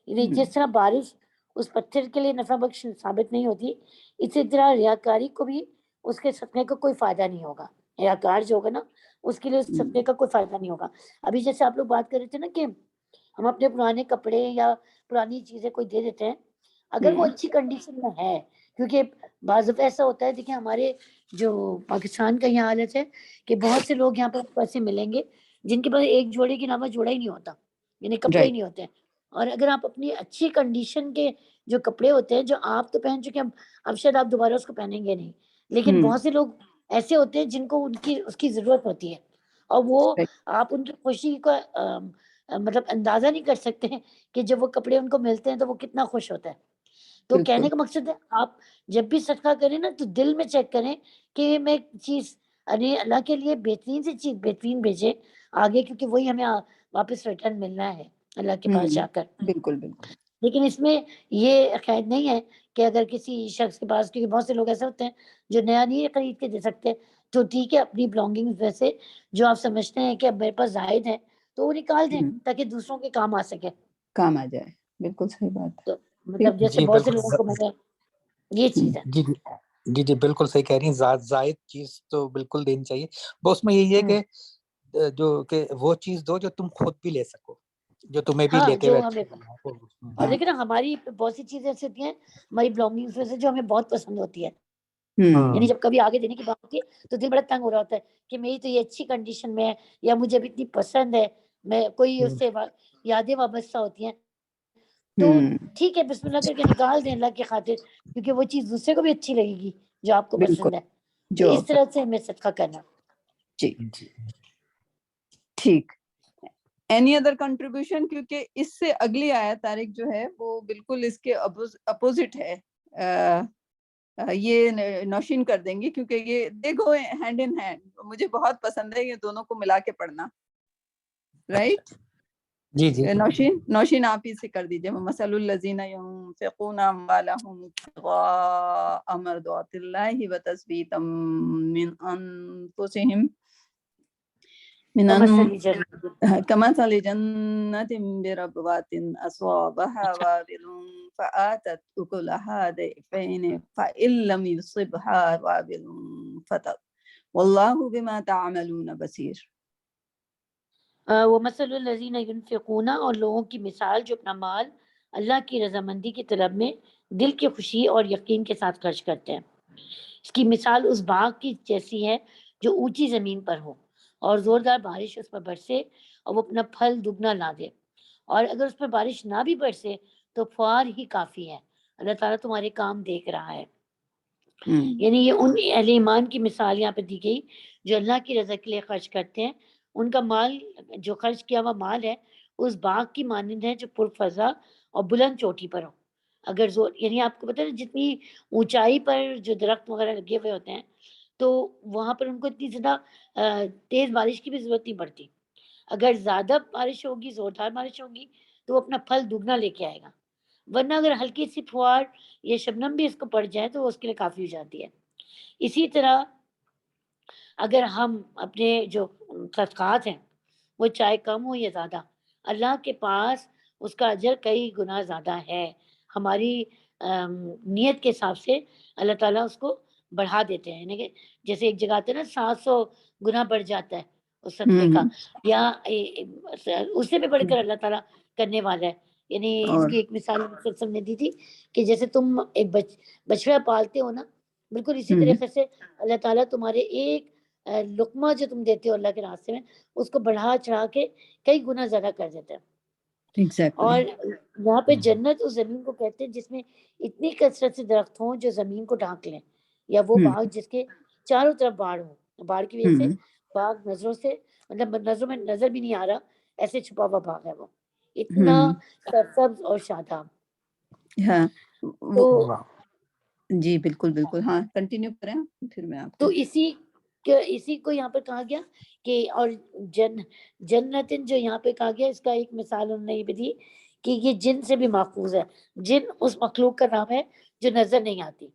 یعنی جس طرح بارش اس پتھر کے لیے نفع بخش ثابت نہیں ہوتی، اسی طرح ریاکاری کو بھی اس کے صدقے کا کوئی فائدہ نہیں ہوگا. ریاکار جو ہوگا نا اس کے لیے صدقے کا کوئی فائدہ نہیں ہوگا. ابھی جیسے آپ لوگ بات کر رہے تھے نا کہ ہم اپنے پرانے کپڑے یا پرانی چیزیں کوئی دے دیتے ہیں اگر وہ اچھی کنڈیشن میں ہے، کیونکہ بعض دفعہ ایسا ہوتا ہے، دیکھیں ہمارے جو پاکستان کا یہاں حالت ہے کہ بہت سے لوگ یہاں پر ایسے ملیں گے جن کے پاس ایک جوڑے کے علاوہ جوڑا ہی نہیں ہوتا، یعنی کپڑے ہی نہیں ہوتے ہیں. اور اگر آپ اپنی اچھی کنڈیشن کے جو کپڑے ہوتے ہیں جو آپ تو پہن چکے ہیں، اب شاید آپ دوبارہ اس کو پہنیں گے نہیں، لیکن بہت سے لوگ ایسے ہوتے ہیں جن کو اس کی ضرورت ہوتی ہے، اور وہ آپ ان کی خوشی کا مطلب اندازہ نہیں کر سکتے ہیں کہ جب وہ کپڑے ان کو ملتے ہیں تو وہ کتنا خوش ہوتا ہے. تو کہنے کا مقصد ہے آپ جب بھی صدقہ کریں نا تو دل میں چیک کریں کہ میں چیز اللہ کے لیے بہترین سے چیز بہترین بھیجے آگے، کیونکہ وہی ہمیں واپس ریٹرن ملنا ہے اللہ کے پاس جا کر. بالکل بالکل. لیکن اس میں یہ قید نہیں ہے کہ اگر کسی شخص کے پاس، کیونکہ بہت سے لوگ ایسے ہوتے ہیں جو نیا نہیں خرید کے دے سکتے، تو ٹھیک ہے اپنی بلانگنگ ویسے جو آپ سمجھتے ہیں کہ اب میرے پاس زائد ہے تو وہ نکال دیں تاکہ دوسروں کے کام آ سکے، کام آ جائے. بالکل صحیح بات ہے. تو مطلب جیسے بہت سے لوگوں کو مجھے یہ چیز ہے. جی بالکل صحیح کہہ رہی ہیں، زائد چیز تو بالکل دینی چاہیے. بس میں یہی ہے کہ کہ وہ چیز دو جو تم خود بھی لے سکو، جو تمہیں بھی لے کے بیٹھے. اور لیکن ہماری بہت سی چیزیں ایسی ہوتی ہیں ہماری بلانگنگز میں سے جو ہمیں بہت پسند ہوتی ہے، یعنی جب کبھی آگے دینے کی بات ہوتی ہے تو دل بڑا تنگ ہو رہا ہوتا ہے کہ میری تو یہ اچھی کنڈیشن میں ہے یا مجھے اب اتنی پسند ہے، میں کوئی اس سے یادیں وابستہ ہوتی ہیں، تو ٹھیک ہے بسم اللہ کر کے نکال دیں اللہ کی خاطر، کیونکہ وہ چیز دوسرے کو بھی اچھی لگے گی جو آپ کو پسند ہے. تو اس طرح سے ہمیں صدقہ کرنا. جی ٹھیک. Any other contribution? کیونکہ اس سے اگلی آیت طارق جو ہے وہ بالکل اس کے اپوزٹ ہے. یہ نوشین کر دیں گے کیونکہ یہ دے گو ہینڈ ان ہینڈ. مجھے بہت پسند ہے یہ دونوں کو ملا کے پڑھنا، رائٹ؟ جی نوشین آپ ہی سے کر دیجیے. مثل الذین ينفقون اموالهم ابتغاء مرضات الله وتثبیتا من انفسهم كمثل جنة بربوات أصابها وابل فآتت أكلها ضعفين فإن لم يصبها وابل فطل والله بما تعملون بصير. ومثل الذین ينفقون، اور لوگوں کی مثال جو اپنا مال اللہ کی رضامندی کی طلب میں دل کی خوشی اور یقین کے ساتھ خرچ کرتے ہیں. اس کی مثال اس باغ کی جیسی ہے جو اونچی زمین پر ہو اور زوردار بارش اس پر برسے اور وہ اپنا پھل دگنا لا دے، اور اگر اس پر بارش نہ بھی برسے تو فوار ہی کافی ہے اللہ تعالیٰ تمہارے کام دیکھ رہا ہے. یعنی یہ ان اہل ایمان کی مثال یہاں پہ دی گئی جو اللہ کی رضا کے لیے خرچ کرتے ہیں. ان کا مال جو خرچ کیا ہوا مال ہے اس باغ کی مانند ہے جو پرفضا اور بلند چوٹی پر ہو. اگر زور یعنی آپ کو پتہ ہے جتنی اونچائی پر جو درخت وغیرہ لگے ہوئے ہوتے ہیں تو وہاں پر ان کو اتنی زیادہ تیز بارش کی بھی ضرورت نہیں پڑتی. اگر زیادہ بارش ہوگی زوردار بارش ہوگی تو وہ اپنا پھل دگنا لے کے آئے گا. ورنہ اگر ہلکی سی پھوار یا شبنم بھی اس کو پڑ جائے تو وہ اس کے لیے کافی ہو جاتی ہے. اسی طرح اگر ہم اپنے جو صدقات ہیں وہ چاہے کم ہو یا زیادہ اللہ کے پاس اس کا اجر کئی گنا زیادہ ہے. ہماری نیت کے حساب سے اللہ تعالیٰ اس کو بڑھا دیتے ہیں. یعنی کہ جیسے ایک جگہ آتے ہیں نا 700 گنا بڑھ جاتا ہے اس صدقے کا یا اس سے بھی بڑھ کر اللہ تعالیٰ کرنے والا ہے. یعنی اس کی ایک مثال سب نے دی تھی کہ جیسے تم ایک بچڑا پالتے ہو نا بالکل اسی طریقے سے اللہ تعالیٰ تمہارے ایک لقمہ جو تم دیتے ہو اللہ کے راستے میں اس کو بڑھا چڑھا کے کئی گنا زیادہ کر دیتا ہے. اور یہاں پہ جنت اس زمین کو کہتے ہیں جس میں اتنی کثرت سے درخت ہوں جو زمین کو ڈھانک لیں, یا وہ باغ جس کے چاروں طرف باڑ ہو. باڑ کی وجہ سے باغ نظروں سے مطلب نظروں میں نظر بھی نہیں آ رہا ایسے چھپا ہوا باغ ہے وہ, اتنا سرسبز اور شاداب. ہاں تو جی بالکل بالکل, ہاں کنٹینیو کریں پھر میں آپ تو اسی کو یہاں پر کہا گیا کہ اور جنتن جو یہاں پہ کہا گیا اس کا ایک مثال انہوں نے یہ بھی دی کہ یہ جن سے بھی محفوظ ہے. جن اس مخلوق کا نام ہے جو نظر نہیں آتی.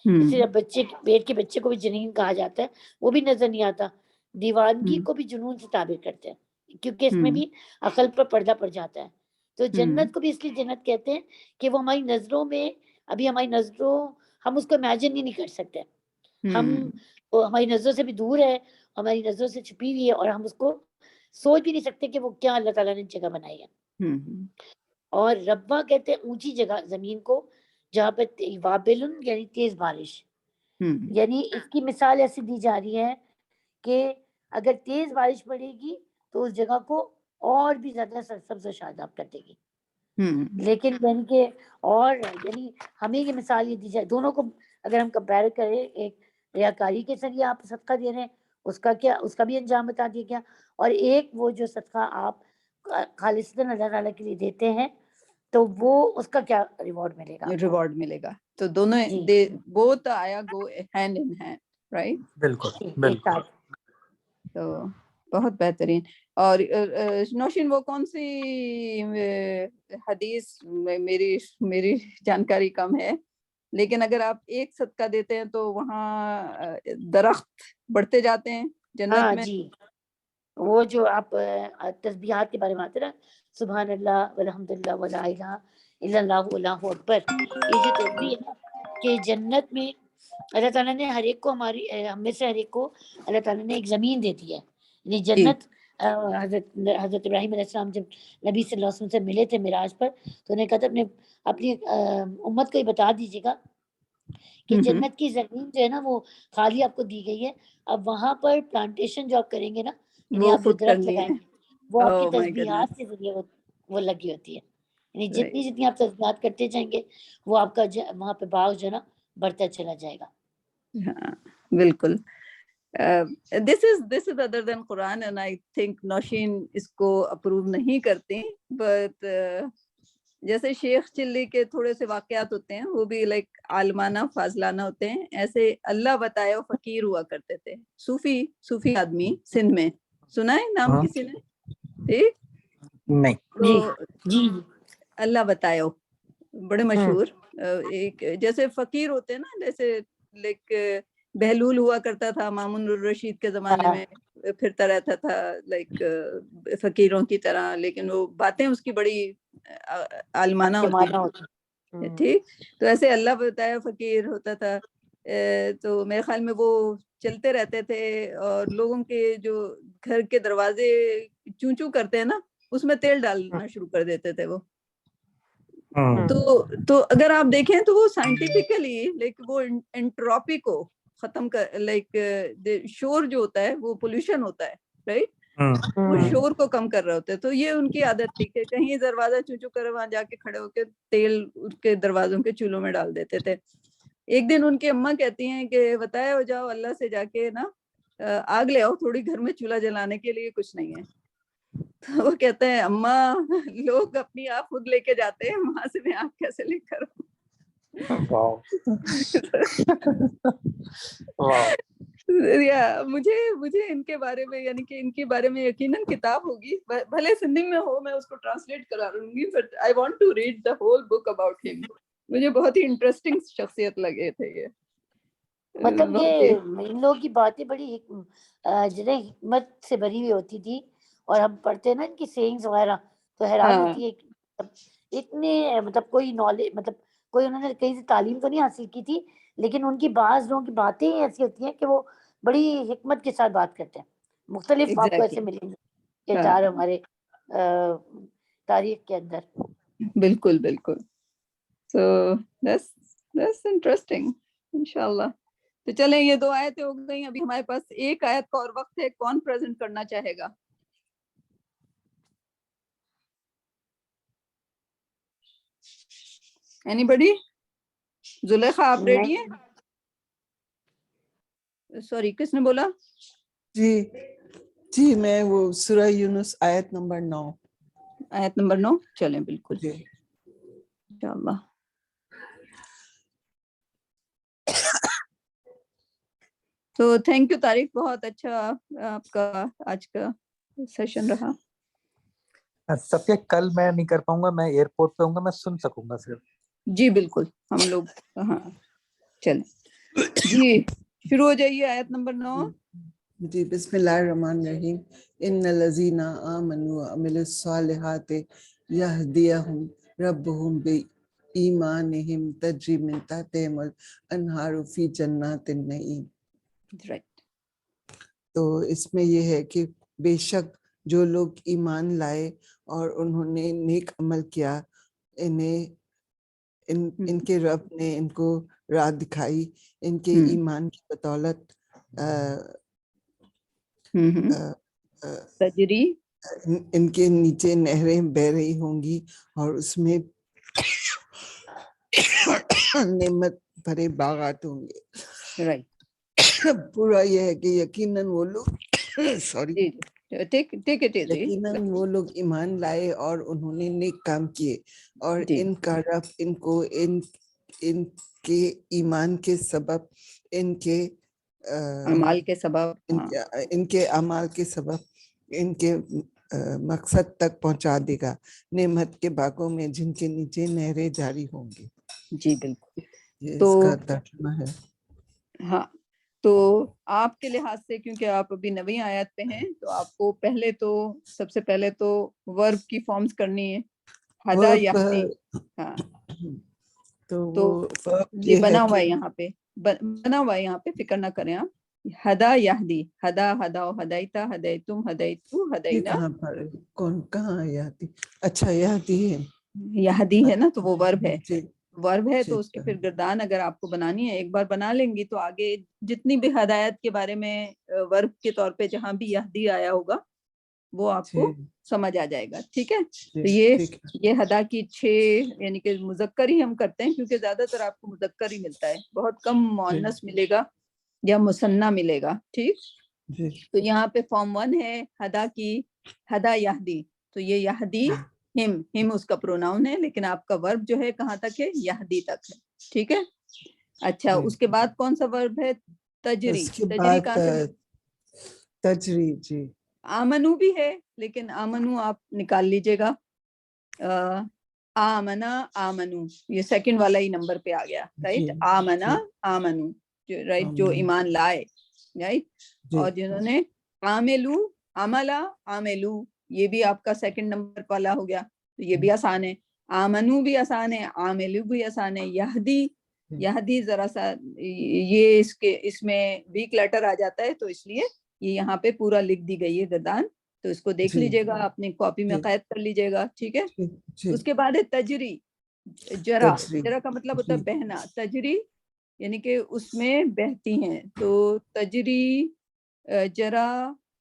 اسی طرح پیٹ کے بچے کو بھی جنین کہا جاتا ہے, وہ بھی نظر نہیں آتا. دیوانگی کو بھی جنون سے تعبیر کرتے ہیں کیونکہ اس میں بھی عقل پر پردہ پڑ جاتا ہے. تو جنت کو بھی اس لیے جنت کہتے ہیں کہ وہ ہماری نظروں میں ابھی ہماری نظروں ہم اس کو امیجن ہی نہیں کر سکتے. ہم ہماری نظروں سے بھی دور ہے, ہماری نظروں سے چھپی ہوئی ہے اور ہم اس کو سوچ بھی نہیں سکتے کہ وہ کیا اللہ تعالیٰ نے جگہ بنائی ہے. اور ربا کہتے ہیں اونچی جگہ زمین کو جہاں پہ وابلن یعنی تیز بارش. یعنی اس کی مثال ایسی دی جا رہی ہے کہ اگر تیز بارش پڑے گی تو اس جگہ کو اور بھی زیادہ سرسبز و شاداب کر دے گی. لیکن یعنی کہ اور یعنی ہمیں یہ مثال یہ دی جائے دونوں کو اگر ہم کمپیئر کریں, ایک ریاکاری کے ذریعے آپ صدقہ دے رہے ہیں اس کا بھی انجام بتا دیا گیا, اور ایک وہ جو صدقہ آپ خالصتاً اللہ تعالیٰ کے لیے دیتے ہیں تو وہ اس کا کیا ریوارڈ ملے گا. تو دونوں both آیا go hand in hand, right? بالکل. تو بہت بہترین. اور نوشین وہ کون سی حدیث, میری جانکاری کم ہے لیکن اگر آپ ایک صدقہ دیتے ہیں تو وہاں درخت بڑھتے جاتے ہیں جنت میں. جی وہ جو آپ تسبیحات کے بارے میں آتے نا سبحان اللہ والحمد للہ ولا الہ الا اللہ واللہ اکبر, یہ جو تسبیح ہے نا کہ جنت میں اللہ تعالیٰ نے ہر ایک کو ہم میں سے ہر ایک کو اللہ تعالیٰ نے ایک زمین دے دی ہے. یعنی جنت حضرت ابراہیم علیہ السلام جب نبی صلی اللہ علیہ وسلم سے ملے تھے معراج پر تو انہیں کہا تھا اپنی امت کو یہ بتا دیجیے گا کہ جنت کی زمین جو ہے نا وہ خالی آپ کو دی گئی ہے. اب وہاں پر پلانٹیشن جو آپ کریں گے نا یعنی آپ جو درخت لگائیں گے وہ آپ کی تسبیحات کے ذریعے وہ لگی ہوتی ہے. یعنی جتنی آپ تسبیحات کرتے جائیں گے وہ آپ کا وہاں پہ باغ جو ہے نا بڑھتا چلا جائے گا. ہاں بالکل. this is other than Quran and I think Nausheen اس کو اپروو نہیں کرتے, but جیسے شیخ چلی کے تھوڑے سے واقعات ہوتے ہیں وہ بھی لائک عالمانہ فاضلانہ ہوتے ہیں, ایسے اللہ بتایا فقیر ہوا کرتے تھے. صوفی آدمی سندھ میں, سنا ہے نام کسی نے؟ ٹھیک نہیں. جی اللہ بتایا بڑے مشہور. ایک جیسے فقیر ہوتے ہیں نا, جیسے لائک بہلول ہوا کرتا تھا مامون الرشید کے زمانے میں, پھرتا رہتا تھا لائک فقیروں کی طرح, لیکن وہ باتیں اس کی بڑی عالمانہ ہوتی ہیں. ٹھیک, تو ایسے اللہ بتایا فقیر ہوتا تھا. تو میرے خیال میں وہ چلتے رہتے تھے اور لوگوں کے جو گھر کے دروازے چوں چوں کرتے ہیں نا اس میں تیل ڈالنا شروع کر دیتے تھے وہ. تو اگر آپ دیکھیں تو وہ سائنٹیفکلی لائک وہ انٹروپی کو ختم کر, لائک شور جو ہوتا ہے وہ پولوشن ہوتا ہے, رائٹ. وہ شور کو کم کر رہے ہوتے. تو یہ ان کی عادت تھی کہ کہیں دروازہ چو چو کر وہاں جا کے کھڑے ہو کے تیل ان کے دروازوں کے چولہوں میں ڈال دیتے تھے. ایک دن ان کی اماں کہتی ہیں کہ بتایا ہو جاؤ اللہ سے جا کے نا آگ لے آؤ تھوڑی گھر میں چولہا جلانے کے لیے کچھ نہیں ہے. تو وہ کہتے ہیں اماں لوگ اپنی آگ خود لے کے جاتے ہیں وہاں سے میں آگ کیسے لے کر مجھے ان کے بارے میں یعنی کہ ان کے بارے میں یقیناً کتاب ہوگی بھلے سندھی میں ہو میں اس کو ٹرانسلیٹ کرا لوں گی but I want to read the whole book about him. مجھے بہت ہی انٹرسٹنگ شخصیت لگے تھے یہ. مطلب یہ ان لوگوں کی باتیں بڑی جنہیں حکمت سے بھری ہوئی ہوتی تھی اور ہم پڑھتے ہیں نا ان کی سیئنگز وغیرہ تو حیران ہوتی ہے اتنے مطلب کوئی نالج مطلب کوئی انہوں نے کہیں سے تعلیم تو نہیں حاصل کی تھی لیکن ان کی بعض لوگوں کی باتیں ایسی ہوتی ہیں کہ وہ بڑی حکمت کے ساتھ بات کرتے ہیں. مختلف آپ کو ایسے ملیں گے کردار ہمارے تاریخ کے اندر. بالکل بالکل. So that's interesting. انشاءاللہ. تو چلیں یہ 2 آیتیں ہو گئی. ابھی ہمارے پاس ایک آیت کا اور وقت ہے. کون پریزنٹ کرنا چاہے گا؟ Anybody? زلیخا آپ ریڈی ہیں؟ سوری کس نے بولا؟ جی میں وہ سورہ یونس آیت نمبر 9. آیت نمبر 9 چلیں بالکل انشاءاللہ. تو تھینک یو طارق بہت اچھا آپ کا آج کا سیشن رہا. صفیہ کل میں نہیں کر پاؤں گا میں ایئرپورٹ پہ ہوں گا میں سن سکوں گا صرف. جی بالکل ہم لوگ ہاں چلیں جی شروع ہو جائیے آیت نمبر 9. جی بسم اللہ الرحمن الرحیم. ان الذین آمنوا وعملوا الصالحات یہدیہم ربہم بایمانہم تجری من تحتہم الانہار فی جنات النعیم. تو اس میں یہ ہے کہ بے شک جو لوگ ایمان لائے اور انہوں نے نیک عمل کیا ان کے رب نے ان کو راہ دکھائی ان کے ایمان کی بدولت تجری ان کے نیچے نہریں بہ رہی ہوں گی اور اس میں نعمت بھرے باغات ہوں گے. پورا یہ ہے کہ یقیناً وہ لوگ یقیناً وہ لوگ ایمان لائے اور انہوں نے نیک کام کیے اور ان کا رب ان کو ان کے ایمان کے سبب ان کے اعمال کے سبب ان کے اعمال کے سبب ان کے مقصد تک پہنچا دے گا نعمت کے باغوں میں جن کے نیچے نہریں جاری ہوں گی. جی بالکل. یہ تو اس کا ترجمہ ہے. ہاں تو آپ کے لحاظ سے کیونکہ آپ ابھی 9ویں آیت پہ ہیں تو آپ کو سب سے پہلے تو ورب کی فارمز کرنی ہے. ہدا یہدی. ہاں تو یہ بنا ہوا ہے یہاں پہ فکر نہ کریں آپ. ہدا یہدی ہدا ہداؤ ہدایتا ہدایتم ہدایتو ہداینا. کہاں پر کہاں یہدی؟ اچھا یہدی ہے یہدی ہے نا تو وہ ورب ہے. ورب ہے تو اس کی ٹھیک ہے. پھر گردان اگر آپ کو بنانی ہے ایک بار بنا لیں گی تو آگے جتنی بھی ہدایت کے بارے میں ورب کے طور پہ جہاں بھی یہدی آیا ہوگا وہ آپ کو سمجھ آ جائے گا. ٹھیک ہے. تو یہ ہدا کی 6 یعنی کہ مذکر ہی ہم کرتے ہیں کیونکہ زیادہ تر آپ کو مذکر ہی ملتا ہے. بہت کم مؤنث ملے گا یا مثنیٰ ملے گا. ٹھیک. تو یہاں پہ فارم 1 ہے ہدا کی ہدا یہدی. تو یہ یہدی ہم اس کا پروناؤن ہے لیکن آپ کا ورب جو ہے کہاں تک ہے یہدی تک ہے. ٹھیک ہے. اچھا اس کے بعد کون سا ورب ہے؟ تجری. تجری کہاں سے؟ تجری. جی آمنو بھی ہے لیکن آمنو آپ نکال لیجئے گا. آمنا آمنو یہ سیکنڈ والا ہی نمبر پہ آ گیا. رائٹ. آمنا آمنو رائٹ جو ایمان لائے. رائٹ. اور جنہوں نے عاملو عملا عاملو یہ بھی آپ کا سیکنڈ نمبر والا ہو گیا. تو یہ بھی آسان ہے. آمنو بھی آسان ہے عاملو بھی آسان ہے. یہدی ذرا سا یہ اس میں ویک لیٹر آ جاتا ہے تو اس لیے یہ یہاں پہ پورا لکھ دی گئی ہے گردان. تو اس کو دیکھ لیجئے گا اپنی کاپی میں قید کر لیجئے گا. ٹھیک ہے. اس کے بعد ہے تجری. جرا کا مطلب ہوتا ہے بہنا. تجری یعنی کہ اس میں بہتی ہیں. تو تجری جرا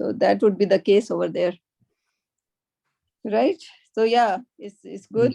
So that would be the case over there, right? So yeah, it's good.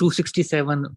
267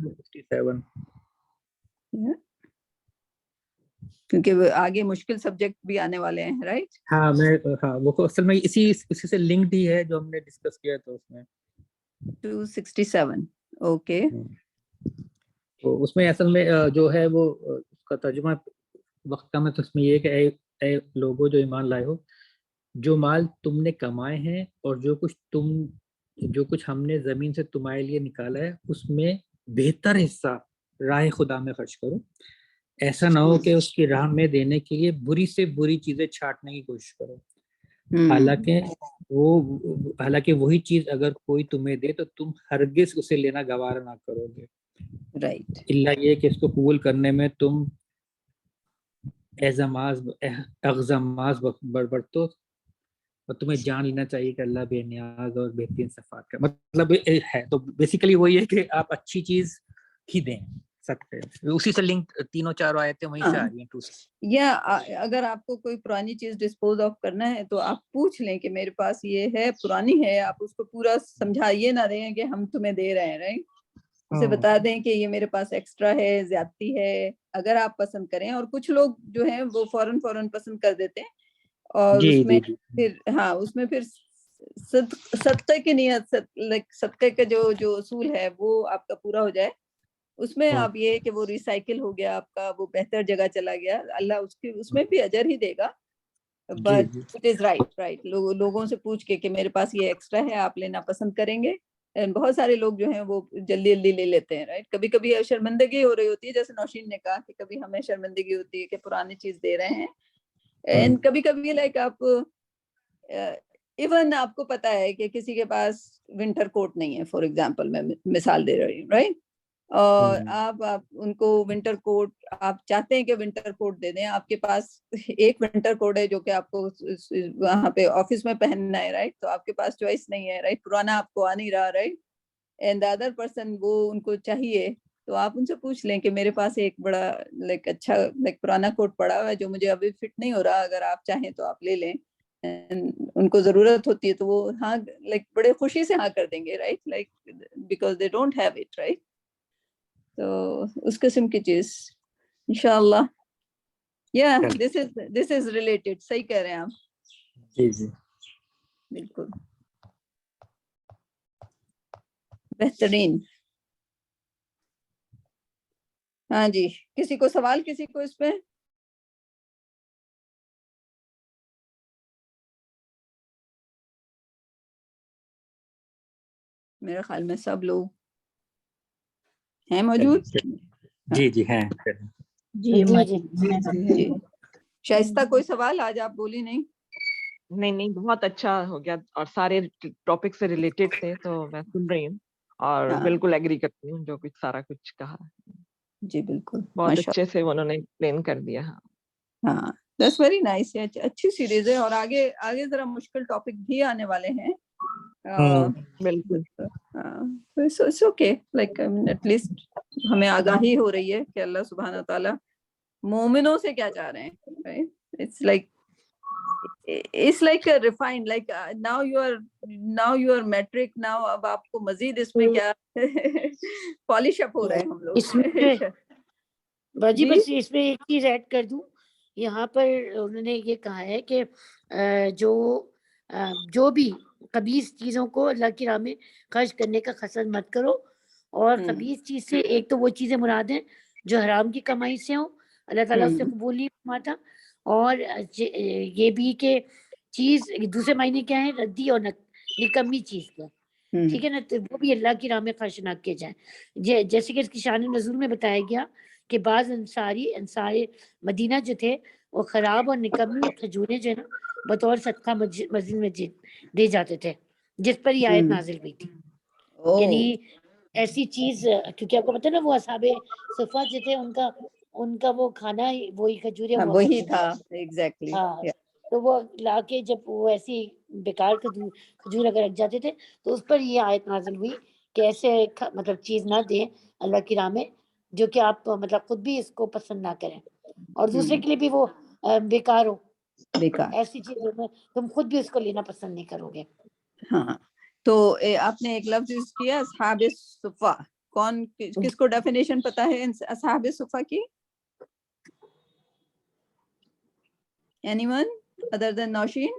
267 کیونکہ وہ آگے مشکل سبجیکٹ بھی آنے والے ہیں, رائٹ؟ ہاں وہ اصل میں اسی سے لنکڈ ہی ہے جو ہم نے ڈسکس کیا تھا اس میں. 267 اوکے. تو اس میں اصل میں جو ہے وہ اس کا ترجمہ وقت کا میں تو اس میں یہ کہ اے لوگوں جو ایمان لائے ہو, جو مال تم نے کمائے ہیں اور جو کچھ ہم نے زمین سے تمہارے لیے نکالا ہے اس میں بہتر حصہ راہ خدا میں خرچ کرو. ایسا نہ ہو کہ اس کی راہ میں دینے کے لیے بری سے بری چیزیں چھانٹنے کی کوشش کرو. حالانکہ وہی چیز اگر کوئی تمہیں دے تو تم ہرگز اسے لینا گوارا نہ کرو گے, رائٹ. اللہ یہ کہ اس کو قبول کرنے میں تم اغزماز برتو, اور تمہیں جان لینا چاہیے کہ اللہ بے نیاز اور بہترین صفات کا مطلب ہے. تو بیسیکلی وہی ہے کہ آپ اچھی چیز ہی دیں سکتے. اسی سے لنک تینوں چاروں آیتیں وہیں سے آ رہی ہیں. یا اگر آپ کو کوئی پرانی چیز ڈسپوز آف کرنا ہے تو آپ پوچھ لیں کہ میرے پاس یہ ہے, پرانی ہے, آپ اس کو پورا سمجھائیے نہ دیں کہ ہم تمہیں دے رہے ہیں, رائٹ. اسے بتا دیں کہ یہ میرے پاس ایکسٹرا ہے, زیادتی ہے, اگر آپ پسند کریں. اور کچھ لوگ جو ہیں وہ فوراً پسند کر دیتے ہیں, اور اس میں پھر صدقے کی نیت, صدقے کا جو اصول ہے وہ آپ کا پورا ہو جائے. اس میں آپ یہ کہ وہ ریسائکل ہو گیا آپ کا, وہ بہتر جگہ چلا گیا, اللہ اس میں بھی اجر ہی دے گا. بٹ اٹ از رائٹ لوگوں سے پوچھ کے میرے پاس یہ ایکسٹرا ہے, آپ لینا پسند کریں گے. بہت سارے لوگ جو ہیں وہ جلدی لے لیتے ہیں, رائٹ. کبھی کبھی شرمندگی ہو رہی ہوتی ہے, جیسے نوشین نے کہا کہ کبھی ہمیں شرمندگی ہوتی ہے کہ پرانی چیز دے رہے ہیں. اینڈ کبھی کبھی لائک آپ ایون آپ کو پتا ہے کہ کسی کے پاس ونٹر کوٹ نہیں ہے, فار ایگزامپل میں مثال دے رہی ہوں, رائٹ. اور آپ ان کو ونٹر کوٹ, آپ چاہتے ہیں کہ ونٹر کوٹ دے دیں, آپ کے پاس ایک ونٹر کوٹ ہے جو کہ آپ کو وہاں پہ آفس میں پہننا ہے, رائٹ. تو آپ کے پاس چوائس نہیں ہے, رائٹ. پرانا آپ کو آ نہیں رہا, right. And the other person وہ ان کو چاہیے, تو آپ ان سے پوچھ لیں کہ میرے پاس ایک بڑا لائک اچھا لائک پرانا کوٹ پڑا ہوا ہے جو مجھے ابھی فٹ نہیں ہو رہا, اگر آپ چاہیں تو آپ لے لیں. ان کو ضرورت ہوتی ہے تو وہ ہاں لائک بڑے خوشی سے ہاں کر دیں گے, right. Like because they don't have it, right. تو اس قسم کی چیز انشاءاللہ. یا دس از ریلیٹڈ, صحیح کہہ رہے ہیں آپ. جی جی بالکل بہترین. ہاں جی, کسی کو سوال, کسی کو اس پہ؟ میرے خیال میں سب لوگ ہیں موجود. جی ہیں. جی شائستہ, کوئی سوال؟ آج آپ بولی نہیں. نہیں بہت اچھا ہو گیا, اور سارے ٹاپک سے ریلیٹڈ تھے, تو میں سن رہی ہوں اور بالکل ایگری کرتی ہوں جو کچھ سارا کچھ کہا. جی بالکل, بہت اچھے سے انہوں نے ایکسپلین کر دیا. ہاں دیٹس ویری نائس. اچھی سیریز ہے, اور آگے ذرا مشکل ٹاپک بھی آنے والے ہیں. بالکل it's okay, like at least ہمیں آگاہی ہو رہی ہے کہ اللہ سبحانہ تعالیٰ مومنوں سے کیا چاہ رہے ہیں. It's like a refined, like now you are metric now. اب آپ کو مزید اس میں کیا پالش اپ ہو رہے ہیں ہم لوگ. باجی بس اس میں ایک چیز ایڈ کر دوں, یہاں پر انہوں نے یہ کہا ہے کہ جو بھی خبیث چیزوں کو اللہ کی راہ میں خرچ کرنے کا قصد مت کرو. اور خبیث چیز سے ایک تو وہ چیزیں مراد ہیں جو حرام کی کمائی سے ہوں, اللہ تعالیٰ اس سے قبول نہیں فرماتا. اور یہ بھی کہ چیز دوسرے معنی کیا ہے, ردی اور نکمی چیز کا, ٹھیک ہے نا, تو وہ بھی اللہ کی راہ میں خرچ نہ کیے جائیں. جیسے کہ اس کی شان نزول میں بتایا گیا کہ بعض انصار مدینہ جو تھے وہ خراب اور نکمی کھجوریں جو ہے نا بطور صدقہ مسجد میں دے جاتے تھے, جس پر یہ آیت نازل ہوئی تھی. یعنی ایسی چیز, کیونکہ آپ کو پتہ ہے نا وہ اصحاب صفہ جو تھے ان کا وہ کھانا وہی کھجوریں ہوا وہی تھا. ایگزیکٹلی. ہاں, تو وہ لا کے جب وہ ایسی بیکار کھجور اگر رکھ جاتے تھے تو اس پر یہ آیت نازل ہوئی کہ ایسے مطلب چیز نہ دیں اللہ کی راہ میں جو کہ آپ مطلب خود بھی اس کو پسند نہ کریں اور دوسرے کے لیے بھی وہ بیکار ہو. ایسی چیزوں میں تم خود بھی اس کو لینا پسند نہیں کرو گے. ہاں, تو آپ نے ایک لفظ یوز کیا اصحاب صفہ. کس کو ڈیفینیشن پتا ہے اصحاب صفہ کی؟ Anyone other than Nausheen?